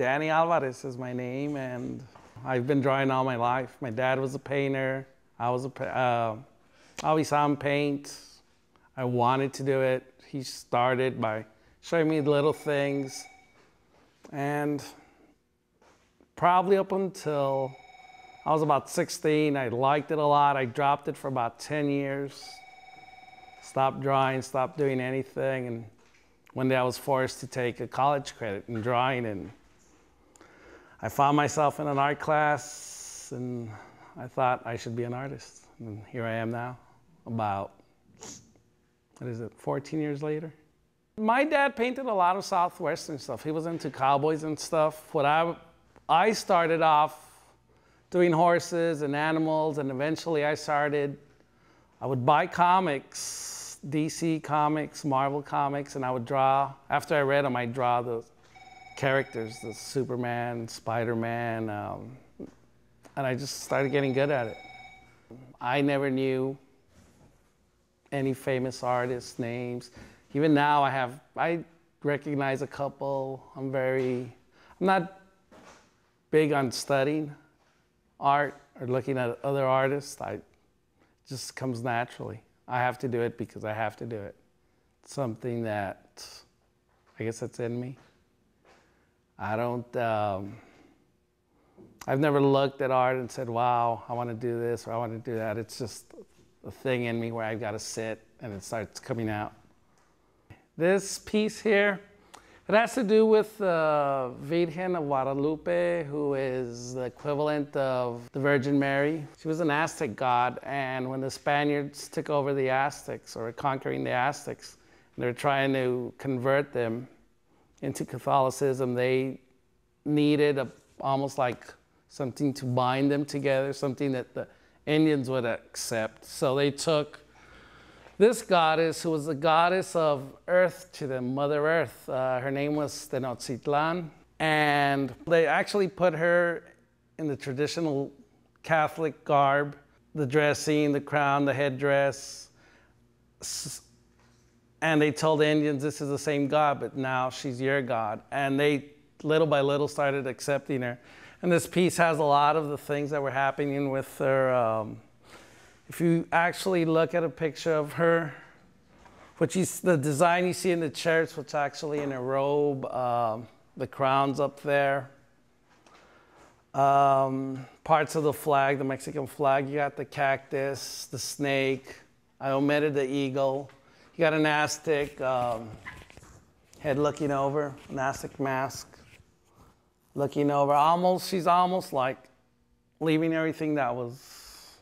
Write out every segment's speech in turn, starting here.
Danny Alvarez is my name, and I've been drawing all my life. My dad was a painter. I always saw him paint. I wanted to do it. He started by showing me little things, and probably up until I was about 16, I liked it a lot. I dropped it for about 10 years. Stopped drawing, stopped doing anything, and one day I was forced to take a college credit in drawing, and I found myself in an art class, and I thought I should be an artist. And here I am now, about, 14 years later? My dad painted a lot of Southwestern stuff. He was into cowboys and stuff. I started off doing horses and animals, and eventually I would buy comics, DC comics, Marvel comics, and I would draw. After I read them, I'd draw the characters, the Superman, Spider-Man, and I just started getting good at it. I never knew any famous artists' names. Even now I recognize a couple. I'm not big on studying art or looking at other artists. It just comes naturally. I have to do it because I have to do it. It's something that, I guess that's in me. I've never looked at art and said, wow, I want to do this or I want to do that. It's just a thing in me where I've got to sit and it starts coming out. This piece here, it has to do with the Virgen of Guadalupe, who is the equivalent of the Virgin Mary. She was an Aztec god, and when the Spaniards took over the Aztecs, or conquering the Aztecs, and they were trying to convert them into Catholicism, they needed almost like something to bind them together, something that the Indians would accept. So they took this goddess, who was the goddess of earth to them, Mother Earth. Her name was Tenochtitlan, and they actually put her in the traditional Catholic garb, the dressing, the crown, the headdress, and they told the Indians, this is the same God, but now she's your God. And they, little by little, started accepting her. And this piece has a lot of the things that were happening with her. If you actually look at a picture of her, the design you see in the church, which actually in a robe, the crown's up there. Parts of the flag, the Mexican flag, you got the cactus, the snake. I omitted the eagle. You got an Aztec head looking over, an Aztec mask looking over. She's almost like leaving everything that was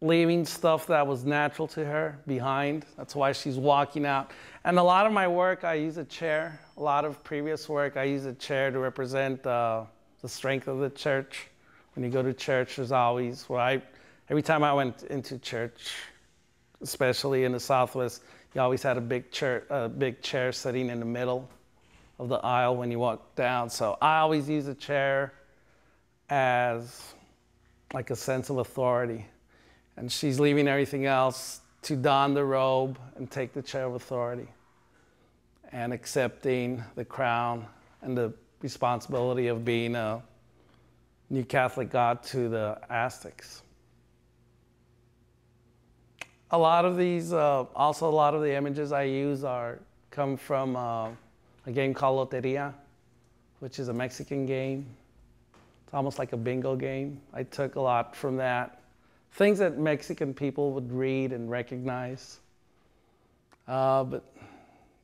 leaving stuff that was natural to her behind. That's why she's walking out. And a lot of my work, I use a chair. A lot of previous work, I use a chair to represent the strength of the church. When you go to church, there's always, every time I went into church, especially in the Southwest, you always had a big chair sitting in the middle of the aisle when you walk down. So I always use a chair as like a sense of authority. And she's leaving everything else to don the robe and take the chair of authority and accepting the crown and the responsibility of being a new Catholic god to the Aztecs. A lot of these, also a lot of the images I use come from a game called Loteria, which is a Mexican game. It's almost like a bingo game. I took a lot from that. Things that Mexican people would read and recognize. But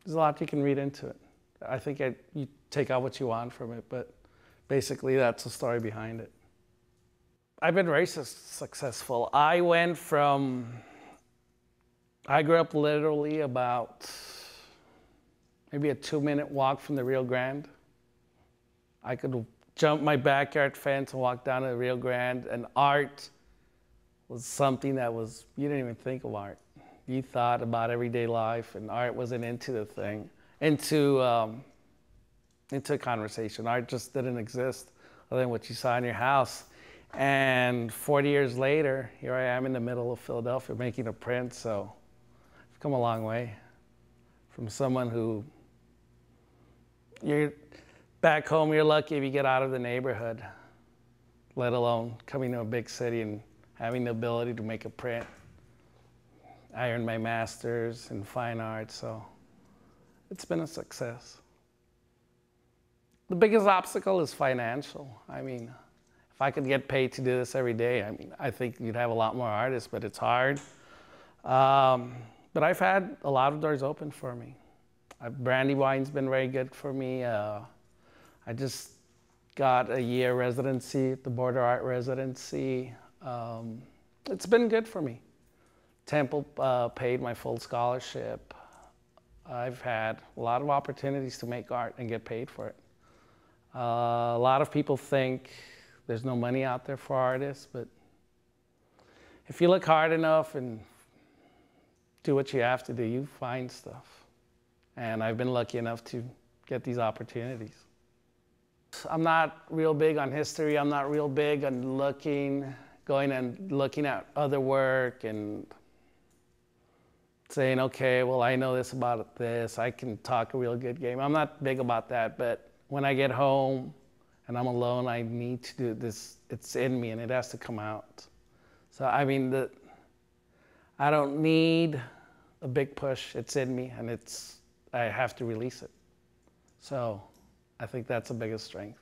there's a lot you can read into it. I think you take out what you want from it, but basically that's the story behind it. I've been very successful. I grew up literally about maybe a 2-minute walk from the Rio Grande. I could jump my backyard fence and walk down to the Rio Grande, and art was something that you didn't even think of art. You thought about everyday life, and art wasn't into a conversation. Art just didn't exist other than what you saw in your house. And 40 years later, here I am in the middle of Philadelphia making a print, so I've come a long way from someone who You're back home, you're lucky if you get out of the neighborhood, let alone coming to a big city and having the ability to make a print. I earned my master's in fine arts, so it's been a success. The biggest obstacle is financial. I mean, if I could get paid to do this every day, I mean, I think you'd have a lot more artists, but it's hard. But I've had a lot of doors open for me. Brandywine's been very good for me. I just got a year residency at the Border Art Residency. It's been good for me. Temple paid my full scholarship. I've had a lot of opportunities to make art and get paid for it. A lot of people think there's no money out there for artists, but if you look hard enough and do what you have to do, you find stuff. And I've been lucky enough to get these opportunities. I'm not real big on history. I'm not real big on going and looking at other work and saying, okay, well, I know this about this. I can talk a real good game. I'm not big about that, but when I get home and I'm alone, I need to do this. It's in me and it has to come out. So, I mean, I don't need a big push. It's in me and I have to release it. So I think that's the biggest strength.